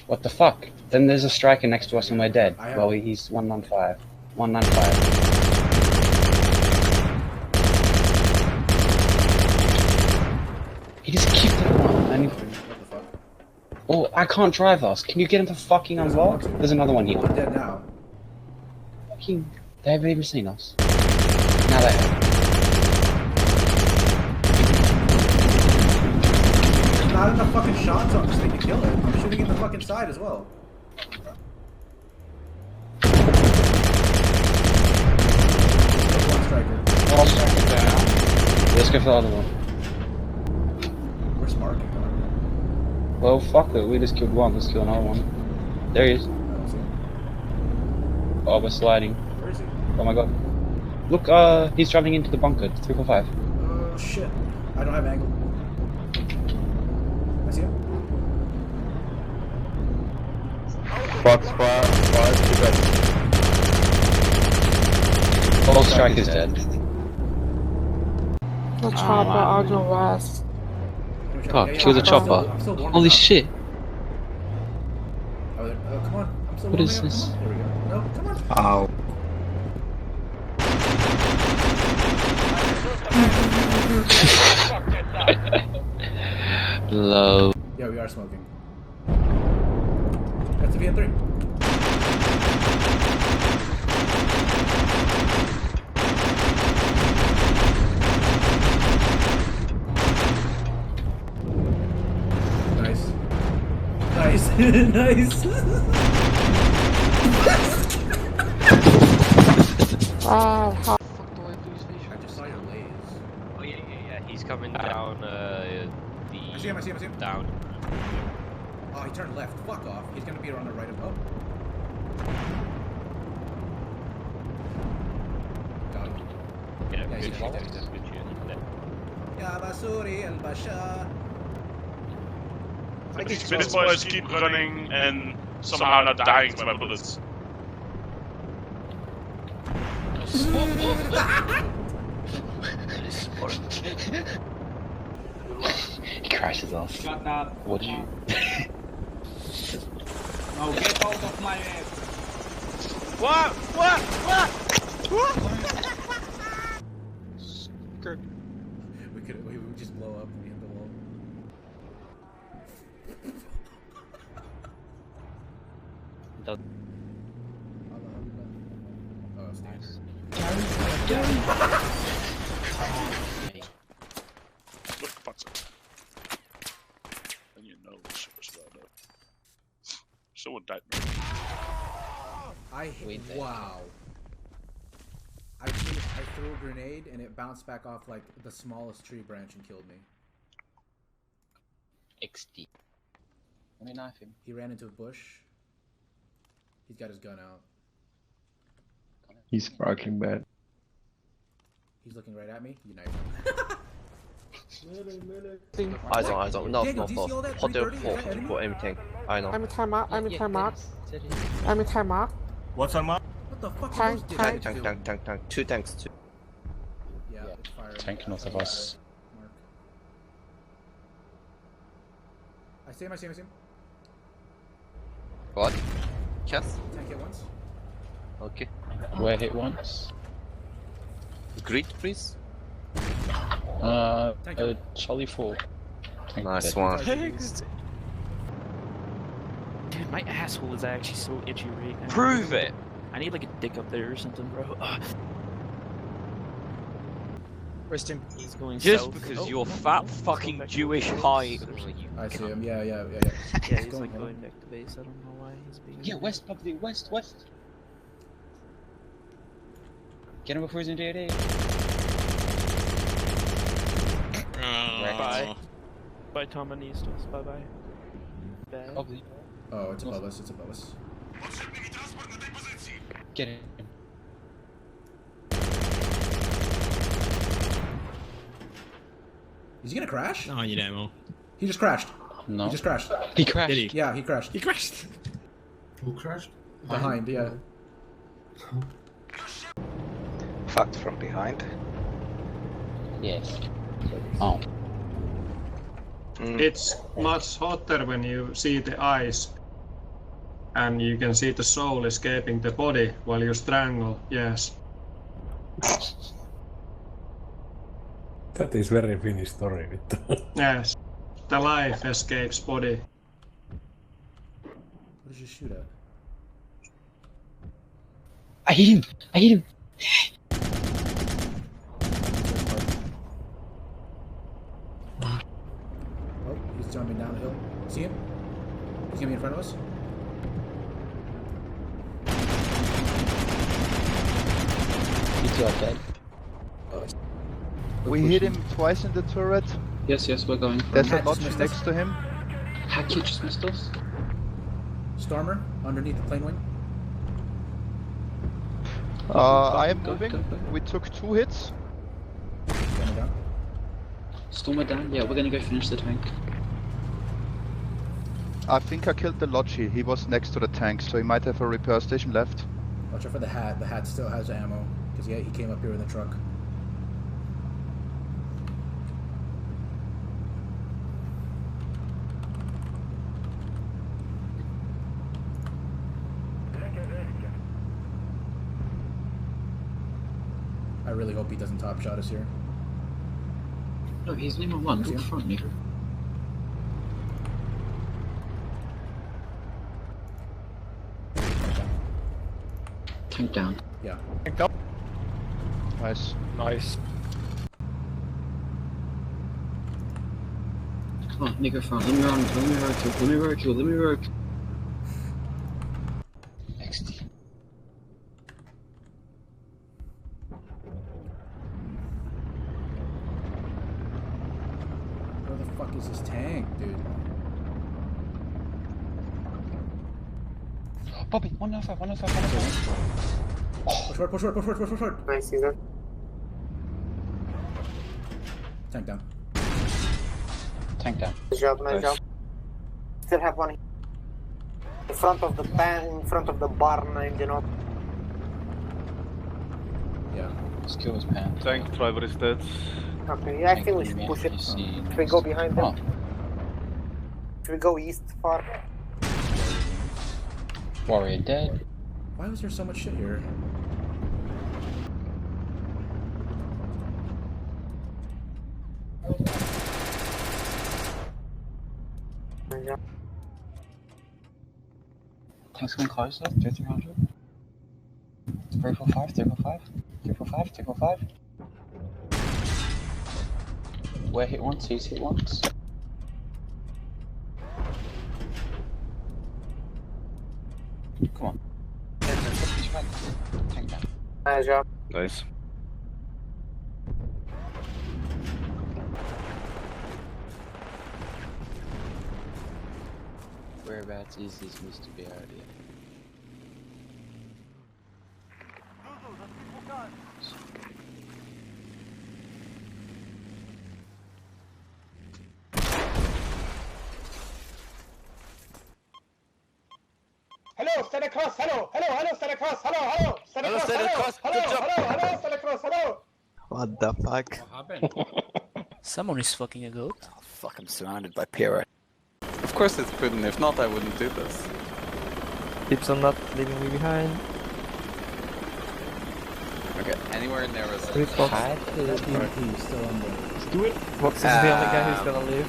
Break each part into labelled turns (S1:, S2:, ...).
S1: What the fuck? Then there's a striker next to us and we're dead. Well, he's 195. 195. He just kicked it on. And oh, I can't drive us. Can you get him to fucking unlock? There's another one here.
S2: I'm dead now.
S1: Fucking, they haven't even seen us. Now they have.
S2: Not enough fucking shots on this thing to kill it. I'm shooting in the fucking side as well. One striker.
S1: One striker down. Let's go for the other one.
S2: Where's Mark?
S1: Well, fuck it. We just killed one. Let's kill another one. There he is.
S2: I don't see him.
S1: Oh, we're sliding.
S2: Where is he?
S1: Oh my god. Look, he's traveling into the bunker. 345.
S2: Oh shit. I don't have angle. I see him.
S3: Box fire,
S1: All strike is dead.
S4: The chopper, Argent West.
S1: Fuck, kill the chopper. Holy shit.
S2: Oh, come on. I'm still
S1: What is
S2: warming up.
S1: this?
S2: Come on. There we go. No, come on.
S3: Ow.
S1: Low.
S2: Yeah, we are smoking. That's a VN3. Nice. Nice. Nice.
S4: How
S2: I just saw your lays.
S5: Oh yeah. He's coming down.
S2: I see him.
S5: Down.
S2: Oh, he turned left. Fuck off. He's gonna be around the right of. Oh. Got him.
S5: Yeah,
S2: Yeah, he's
S5: good
S2: dead.
S5: shit. Good shit.
S2: Ya Basuri al-Bashar.
S6: These boys keep running and somehow not dying to my bullets.
S1: He crashes off.
S7: Shut up.
S1: What did you...
S7: Now get out of my ass.
S5: What?
S2: We would just blow up and hit the wall. Oh, Steve.
S6: Look, what's up? And you know shit was well done. Someone died, man.
S2: Wow. I threw a grenade and it bounced back off like the smallest tree branch and killed me.
S1: XD. Let me knife him.
S2: He ran into a bush. He's got his gun out.
S3: He's sparkling bad.
S2: He's looking right at me. You knife him.
S3: Eyes on. North.
S2: Daniel, do you see all that
S3: Hotel
S2: 330?
S3: 4, for anything. I know.
S4: I'm in time mark. I'm in time mark.
S6: What's on my?
S2: What the fuck
S4: Tank,
S2: are those
S4: tank.
S2: dudes?
S3: Tank. 2 tanks, 2.
S2: Yeah, it's firing.
S1: Tank north of us.
S2: Mark. I see him.
S3: What? Yes?
S2: Tank hit once.
S3: Okay.
S1: We're hit once.
S3: Grid, please.
S1: Charlie 4.
S3: Nice one.
S8: Dude, my asshole is actually so itchy right now.
S5: Prove it.
S8: I need like a dick up there or something, bro.
S5: Rest him.
S8: He's going
S5: Just
S8: south.
S5: because you're fat fucking Jewish height.
S2: I see him. Yeah.
S8: Yeah, he's like going back to base. I don't know why he's being.
S1: Yeah, west, probably west. Get him before he's in DOD.
S8: Bye. Bye, Tom and Eastos. Bye. Bad.
S1: Probably.
S2: Oh, it's above us.
S1: Get him.
S2: Is he gonna crash?
S9: Oh, you demo.
S2: He just crashed.
S1: No.
S2: He just crashed.
S1: He crashed.
S9: Did he?
S2: Yeah, he crashed.
S9: He crashed.
S10: Who crashed?
S2: Behind, yeah.
S3: Fucked from behind.
S1: Yes. Oh.
S10: It's much hotter when you see the eyes
S9: and you can see the soul escaping the body while you strangle. Yes.
S10: That is very Finnish story.
S9: Yes. The life escapes body.
S2: What did you shoot at?
S1: I hit him! I hit him!
S2: Oh, he's jumping down the hill. See him? He's gonna be in front of us.
S1: You two are dead.
S11: We hit him twice in the turret.
S1: Yes, we're going.
S11: There's a
S2: Hatch
S11: bot
S2: missed
S11: next
S2: us.
S11: to him.
S1: Hack you just missed us.
S2: Stormer underneath the plane wing.
S11: I am
S1: Go,
S11: moving.
S1: go.
S11: We took 2 hits.
S2: Stormer down.
S1: Stormer down. Yeah, we're gonna go finish the tank.
S11: I think I killed the Logi. He was next to the tank, so he might have a repair station left.
S2: Watch out for the hat. The hat still has ammo because he came up here with a truck. I really hope he doesn't top shot us here.
S1: No, he's number one. Look front, nigga. Tank down.
S2: Yeah.
S11: Nice.
S5: Nice.
S1: Come on, nigga front. Let me road kill. XD.
S2: Where the fuck is this tank, dude?
S1: Bobby, 105.
S2: Push forward.
S4: Nice, Caesar.
S2: Tank down.
S1: Tank down.
S4: Nice job. Still have one in front of the barn, you know.
S2: Yeah.
S1: Let's kill his pan.
S3: Tank driver is dead.
S4: Okay, yeah, I think we should push it. Should we go behind them? Should we go east far?
S1: Warrior dead.
S2: Why was there so much shit here?
S4: Yeah.
S1: Tank's coming closer. 300. 345. We're hit once, he's hit once. Come on. Tank down.
S4: Nice job.
S3: Nice.
S1: Whereabouts is this Mr. BRD?
S7: Hello, stand across. Hello, stand across. Hello, stand across. Stand across. Hello.
S3: What the fuck?
S7: What happened?
S5: Someone is fucking a goat.
S3: Oh, fuck, I'm surrounded by Pyrrha. Of course it's prudent, if not I wouldn't do this.
S8: Keeps on not leaving me behind.
S3: Okay, anywhere in there is
S8: Three Fox.
S2: TNT still on the.
S8: Let's do it. Fox is the only guy who's gonna live.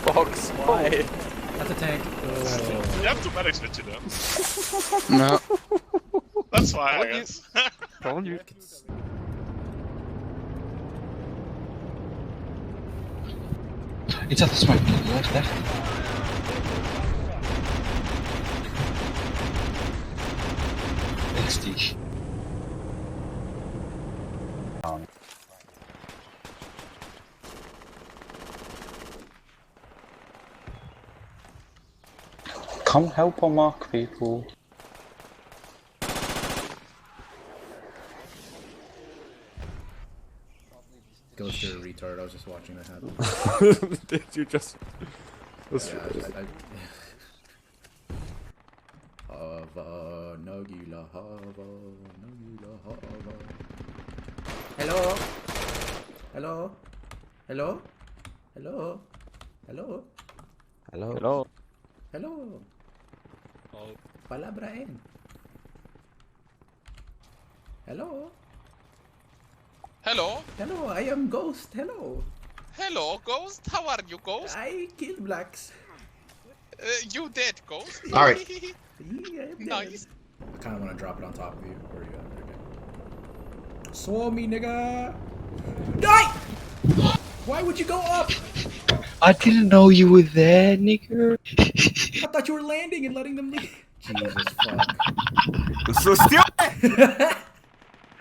S3: Fox, why?
S2: That's a tank.
S6: You have to manage it, you know.
S1: No.
S6: That's why, I guess.
S8: Told you.
S1: It's at the smoke. Left. XD. Come help or mark people.
S2: Goes to a retard. I was just watching that happen.
S8: Did you just?
S2: Yeah, Hava, Nagila, Hava, Nagila, Hava. Hello? Hello?
S10: Hello.
S3: Hello.
S2: Hello?
S6: Oh.
S2: Palabrain. Hello?
S6: Hello?
S2: Hello, I am Ghost. Hello.
S6: Hello, Ghost? How are you, Ghost?
S2: I kill blacks.
S6: You dead, Ghost?
S7: Alright.
S2: Yeah, I'm dead.
S6: Nice.
S2: I kind of want to drop it on top of you. Where you at? There you go. Swarm me, nigga. Die! Why would you go up?
S1: I didn't know you were there, nigger.
S2: I thought you were landing and letting them leave. Jesus fuck.
S3: So stupid!